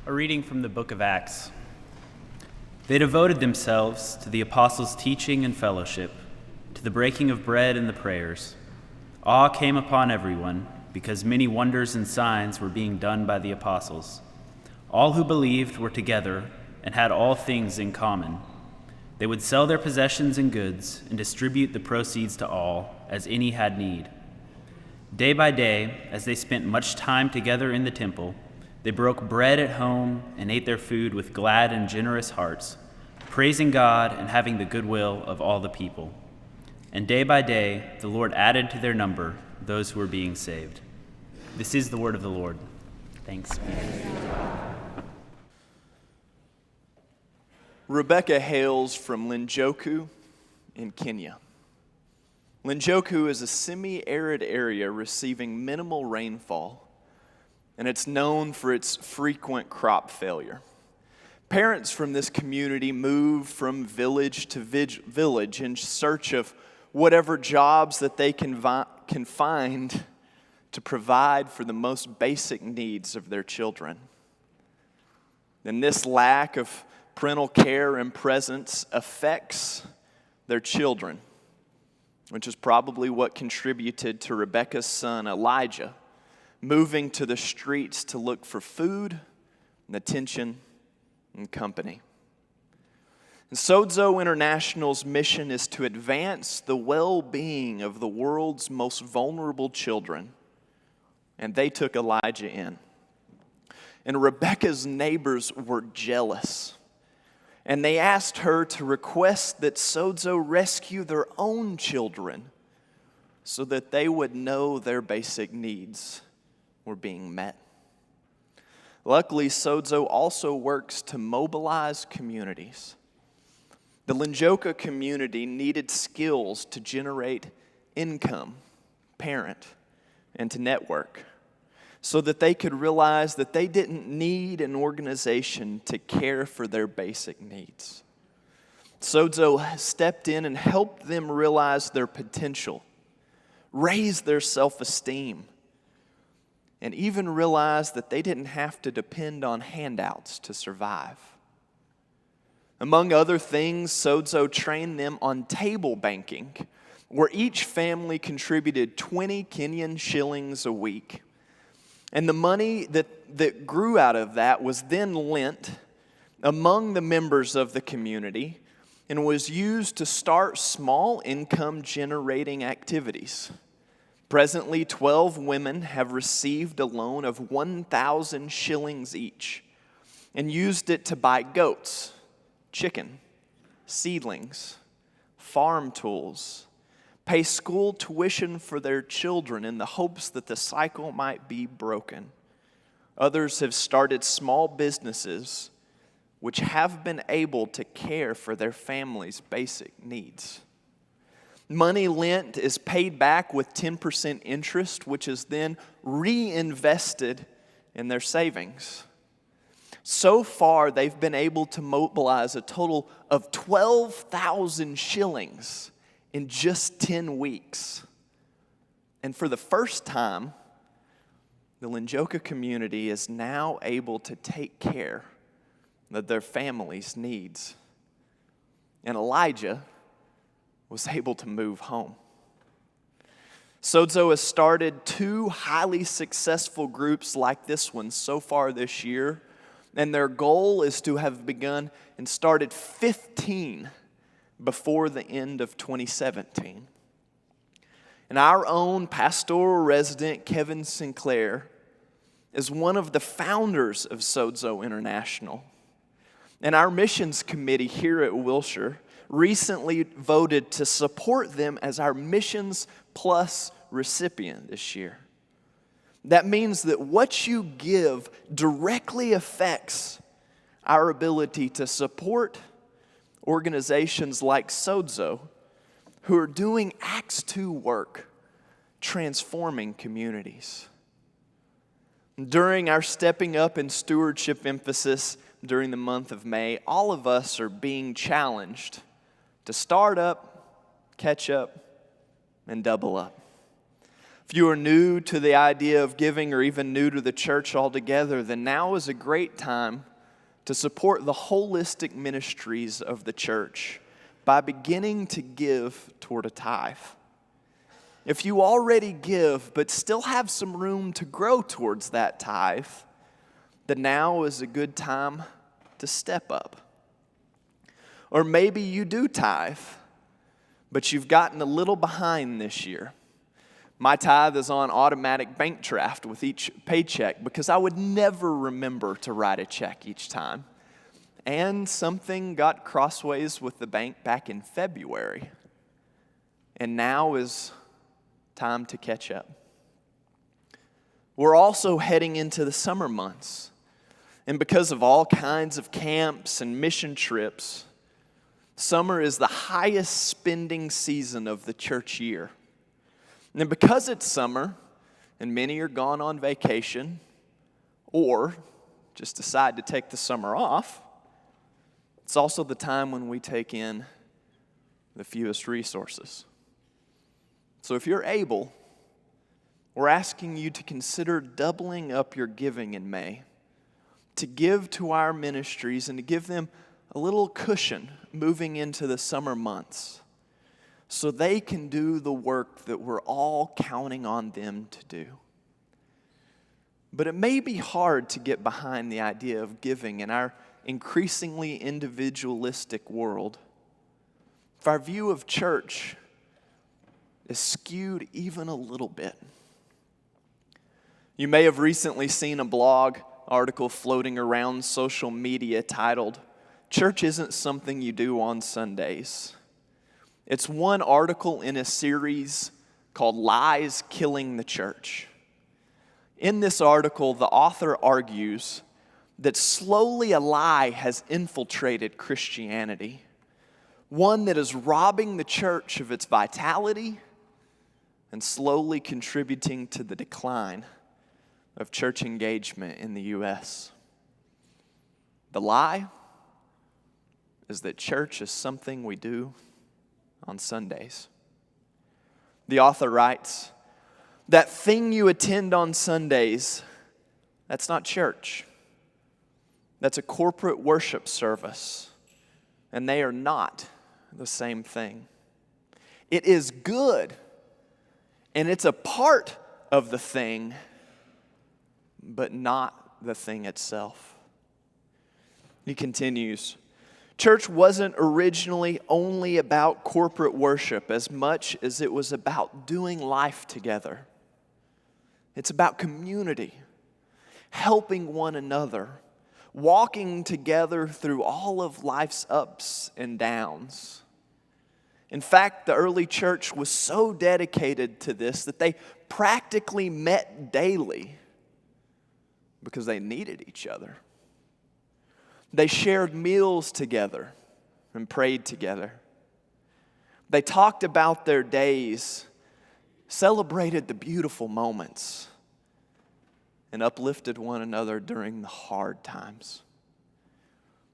A reading from the book of Acts. They devoted themselves to the apostles' teaching and fellowship, to the breaking of bread and the prayers. Awe came upon everyone, because many wonders and signs were being done by the apostles. All who believed were together and had all things in common. They would sell their possessions and goods and distribute the proceeds to all, as any had need. Day by day, as they spent much time together in the temple, they broke bread at home and ate their food with glad and generous hearts, praising God and having the goodwill of all the people. And day by day, the Lord added to their number those who were being saved. This is the word of the Lord. Thanks be to God. Rebecca hails from Linjoku in Kenya. Linjoku is a semi-arid area receiving minimal rainfall, and it's known for its frequent crop failure. Parents from this community move from village to village in search of whatever jobs that they can find to provide for the most basic needs of their children. And this lack of parental care and presence affects their children, which is probably what contributed to Rebecca's son Elijah moving to the streets to look for food and attention and company. And Sozo International's mission is to advance the well-being of the world's most vulnerable children, and they took Elijah in. And Rebecca's neighbors were jealous, and they asked her to request that Sozo rescue their own children so that they would know their basic needs were being met. Luckily, Sozo also works to mobilize communities. The Linjoka community needed skills to generate income, parent, and to network, so that they could realize that they didn't need an organization to care for their basic needs. Sozo stepped in and helped them realize their potential, raise their self-esteem, and even realize that they didn't have to depend on handouts to survive. Among other things, Sozo trained them on table banking, where each family contributed 20 Kenyan shillings a week. And the money that grew out of that was then lent among the members of the community and was used to start small income generating activities. Presently, 12 women have received a loan of 1,000 shillings each and used it to buy goats, chicken, seedlings, farm tools, pay school tuition for their children in the hopes that the cycle might be broken. Others have started small businesses which have been able to care for their family's basic needs. Money lent is paid back with 10% interest, which is then reinvested in their savings. So far, they've been able to mobilize a total of 12,000 shillings in just 10 weeks. And for the first time, the Linjoka community is now able to take care of their family's needs. And Elijah was able to move home. Sozo has started 2 highly successful groups like this one so far this year, and their goal is to have begun and started 15 before the end of 2017. And our own pastoral resident, Kevin Sinclair, is one of the founders of Sozo International. And our missions committee here at Wilshire recently voted to support them as our Missions Plus recipient this year. That means that what you give directly affects our ability to support organizations like Sozo, who are doing Acts 2 work, transforming communities. During our Stepping Up in Stewardship emphasis during the month of May, all of us are being challenged to start up, catch up, and double up. A If you are new to the idea of giving or even new to the church altogether, then now is a great time to support the holistic ministries of the church by beginning to give toward a tithe. If you already give but still have some room to grow towards that tithe, then now is a good time to step up. Or maybe you do tithe, but you've gotten a little behind this year. My tithe is on automatic bank draft with each paycheck because I would never remember to write a check each time. And something got crossways with the bank back in February. And now is time to catch up. We're also heading into the summer months. And because of all kinds of camps and mission trips, summer is the highest spending season of the church year. And because it's summer, and many are gone on vacation, or just decide to take the summer off, it's also the time when we take in the fewest resources. So if you're able, we're asking you to consider doubling up your giving in May, to give to our ministries and to give them a little cushion moving into the summer months, so they can do the work that we're all counting on them to do. But it may be hard to get behind the idea of giving in our increasingly individualistic world if our view of church is skewed even a little bit. You may have recently seen a blog article floating around social media titled, "Church Isn't Something You Do on Sundays." It's one article in a series called Lies Killing the Church. In this article, the author argues that slowly a lie has infiltrated Christianity, one that is robbing the church of its vitality and slowly contributing to the decline of church engagement in the U.S. The lie is that church is something we do on Sundays. The author writes, "That thing you attend on Sundays, that's not church. That's a corporate worship service, and they are not the same thing. It is good, and it's a part of the thing, but not the thing itself." He continues, "Church wasn't originally only about corporate worship as much as it was about doing life together. It's about community, helping one another, walking together through all of life's ups and downs. In fact, the early church was so dedicated to this that they practically met daily because they needed each other. They shared meals together and prayed together. They talked about their days, celebrated the beautiful moments, and uplifted one another during the hard times.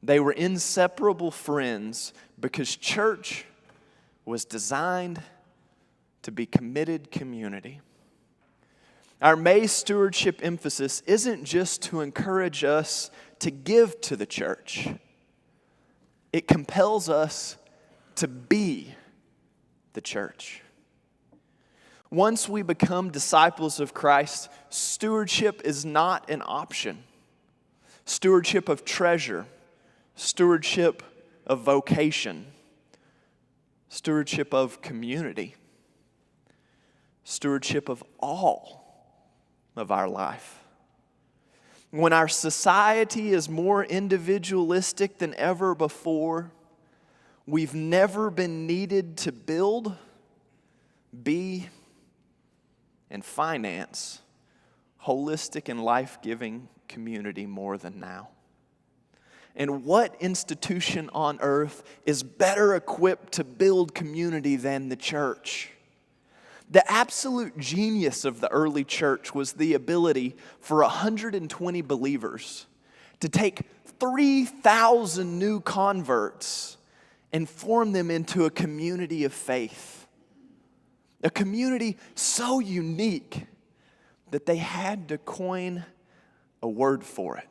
They were inseparable friends because church was designed to be committed community." Our May stewardship emphasis isn't just to encourage us to give to the church. It compels us to be the church. Once we become disciples of Christ, stewardship is not an option. Stewardship of treasure, stewardship of vocation, stewardship of community, stewardship of all of our life. When our society is more individualistic than ever before, we've never been needed to build, be, and finance holistic and life-giving community more than now. And what institution on earth is better equipped to build community than the church? The absolute genius of the early church was the ability for 120 believers to take 3,000 new converts and form them into a community of faith. A community so unique that they had to coin a word for it.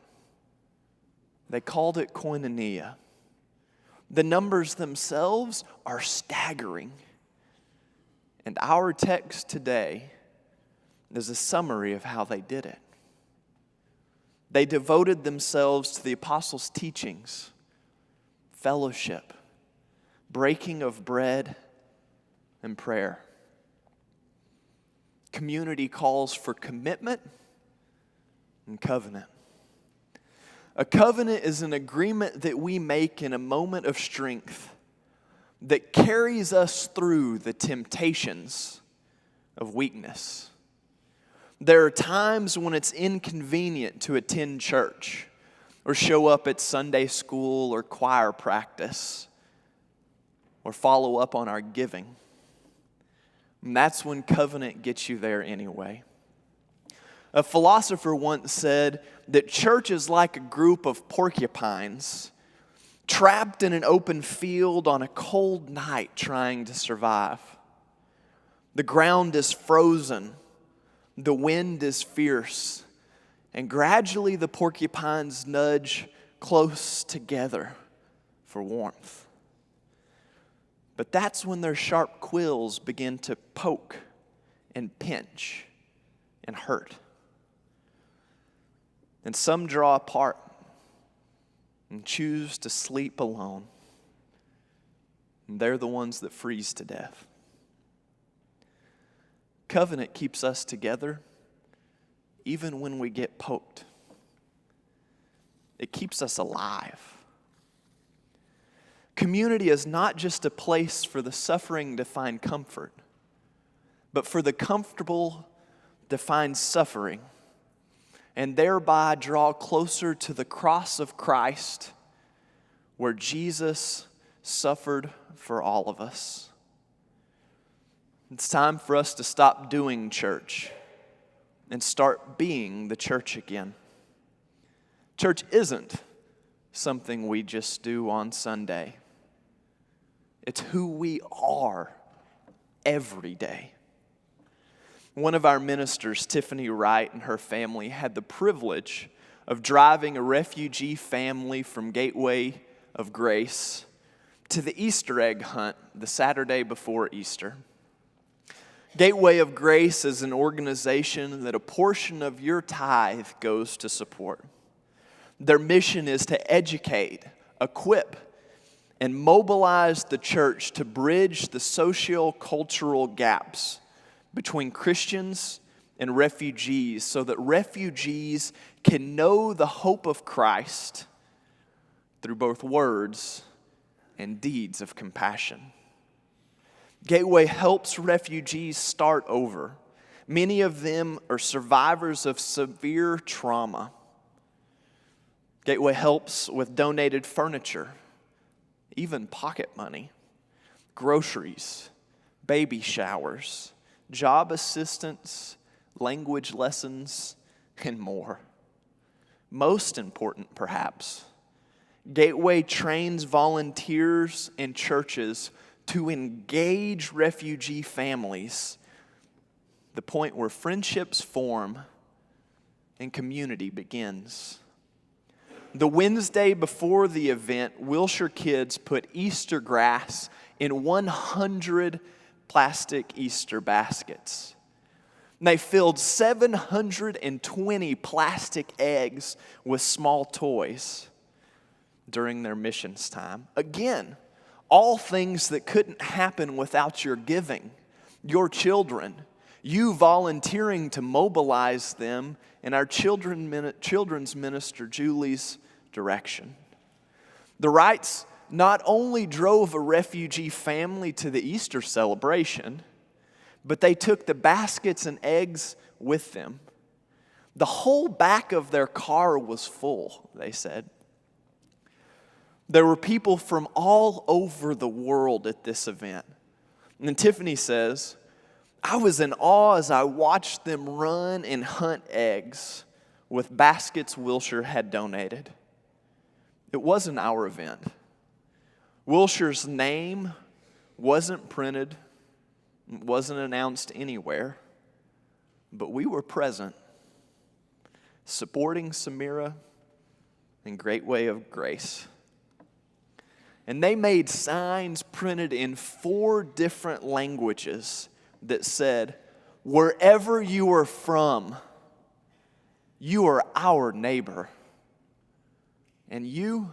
They called it koinonia. The numbers themselves are staggering. And our text today is a summary of how they did it. They devoted themselves to the apostles' teachings, fellowship, breaking of bread, and prayer. Community calls for commitment and covenant. A covenant is an agreement that we make in a moment of strength that carries us through the temptations of weakness. There are times when it's inconvenient to attend church or show up at Sunday school or choir practice or follow up on our giving. And that's when covenant gets you there anyway. A philosopher once said that church is like a group of porcupines trapped in an open field on a cold night trying to survive. The ground is frozen, the wind is fierce, and gradually the porcupines nudge close together for warmth. But that's when their sharp quills begin to poke and pinch and hurt. And some draw apart and choose to sleep alone. And they're the ones that freeze to death. Covenant keeps us together even when we get poked. It keeps us alive. Community is not just a place for the suffering to find comfort, but for the comfortable to find suffering and thereby draw closer to the cross of Christ where Jesus suffered for all of us. It's time for us to stop doing church and start being the church again. Church isn't something we just do on Sunday. It's who we are every day. One of our ministers, Tiffany Wright, and her family had the privilege of driving a refugee family from Gateway of Grace to the Easter egg hunt the Saturday before Easter. Gateway of Grace is an organization that a portion of your tithe goes to support. Their mission is to educate, equip, and mobilize the church to bridge the socio-cultural gaps between Christians and refugees so that refugees can know the hope of Christ through both words and deeds of compassion. Gateway helps refugees start over. Many of them are survivors of severe trauma. Gateway helps with donated furniture, even pocket money, groceries, baby showers, job assistance, language lessons, and more. Most important, perhaps, Gateway trains volunteers and churches to engage refugee families, the point where friendships form and community begins. The Wednesday before the event, Wilshire kids put Easter grass in 100 plastic Easter baskets. And they filled 720 plastic eggs with small toys during their missions time. Again, all things that couldn't happen without your giving, your children, you volunteering to mobilize them in our children's minister Julie's direction. The Wrights not only drove a refugee family to the Easter celebration, but they took the baskets and eggs with them. The whole back of their car was full, they said. There were people from all over the world at this event. And Tiffany says, I was in awe as I watched them run and hunt eggs with baskets Wilshire had donated. It wasn't our event. Wilshire's name wasn't printed It wasn't announced anywhere, but we were present, supporting Samira and Great Way of Grace. And they made signs printed in 4 different languages that said, "Wherever you are from, you are our neighbor, and you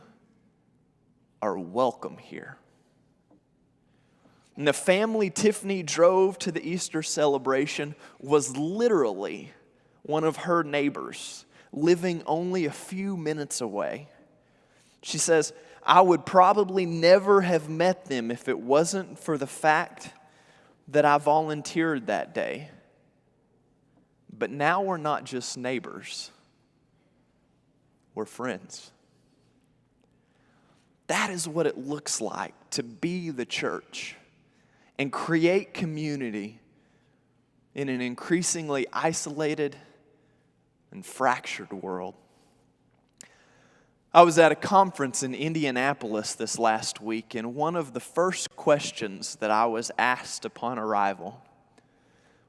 are welcome here." And the family Tiffany drove to the Easter celebration was literally one of her neighbors, living only a few minutes away. She says, "I would probably never have met them if it wasn't for the fact that I volunteered that day. But now we're not just neighbors, we're friends." That is what it looks like to be the church and create community in an increasingly isolated and fractured world. I was at a conference in Indianapolis this last week, and one of the first questions that I was asked upon arrival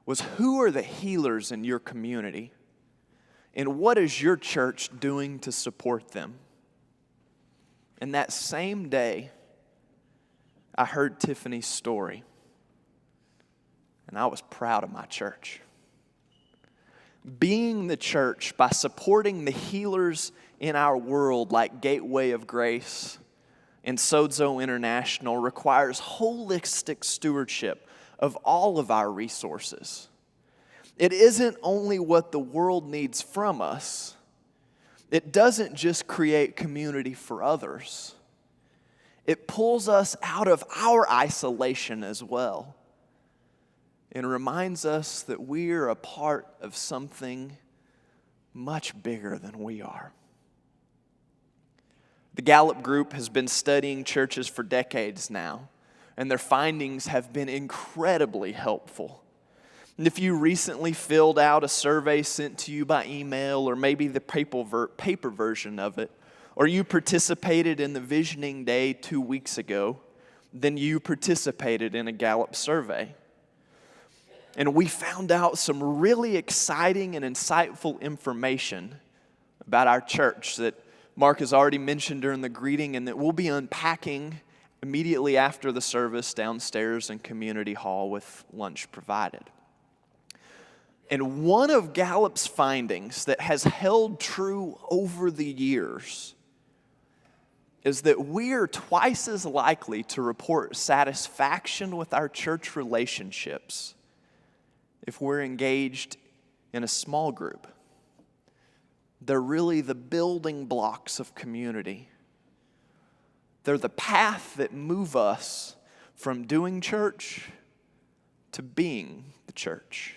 was, who are the healers in your community? And what is your church doing to support them? And that same day, I heard Tiffany's story, and I was proud of my church. Being the church by supporting the healers in our world like Gateway of Grace and Sozo International requires holistic stewardship of all of our resources. It isn't only what the world needs from us. It doesn't just create community for others. It pulls us out of our isolation as well and reminds us that we're a part of something much bigger than we are. The Gallup Group has been studying churches for decades now, and their findings have been incredibly helpful. And if you recently filled out a survey sent to you by email, or maybe the paper version of it, or you participated in the Visioning Day 2 weeks ago, then you participated in a Gallup survey. And we found out some really exciting and insightful information about our church that Mark has already mentioned during the greeting, and that we'll be unpacking immediately after the service downstairs in Community Hall with lunch provided. And one of Gallup's findings that has held true over the years is that we're twice as likely to report satisfaction with our church relationships if we're engaged in a small group. They're really the building blocks of community. They're the path that move us from doing church to being the church.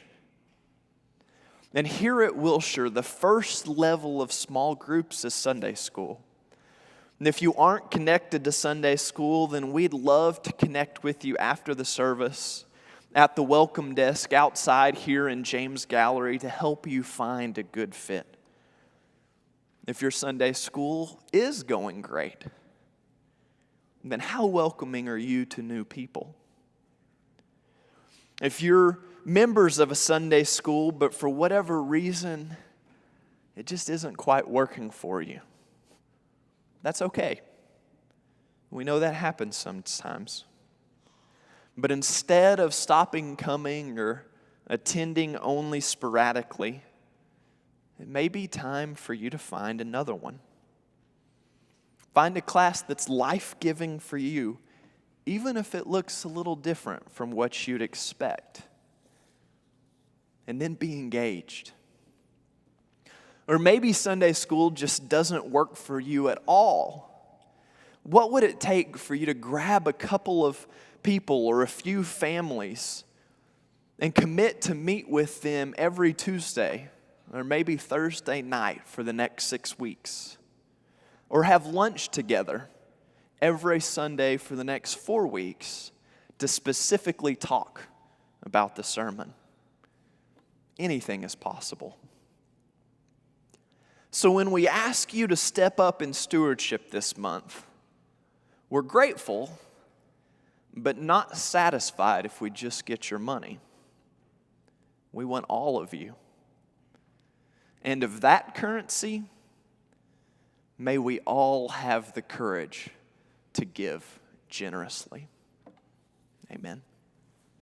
And here at Wilshire, the first level of small groups is Sunday school. And if you aren't connected to Sunday school, then we'd love to connect with you after the service at the welcome desk outside here in James Gallery to help you find a good fit. If your Sunday school is going great, then how welcoming are you to new people? If you're members of a Sunday school, but for whatever reason, it just isn't quite working for you, that's okay. We know that happens sometimes. But instead of stopping coming or attending only sporadically, it may be time for you to find another one. Find a class that's life-giving for you, even if it looks a little different from what you'd expect. And then be engaged. Or maybe Sunday school just doesn't work for you at all. What would it take for you to grab a couple of people or a few families and commit to meet with them every Tuesday or maybe Thursday night for the next 6 weeks? Or have lunch together every Sunday for the next 4 weeks to specifically talk about the sermon? Anything is possible. So when we ask you to step up in stewardship this month, we're grateful, but not satisfied if we just get your money. We want all of you. And of that currency, may we all have the courage to give generously. Amen.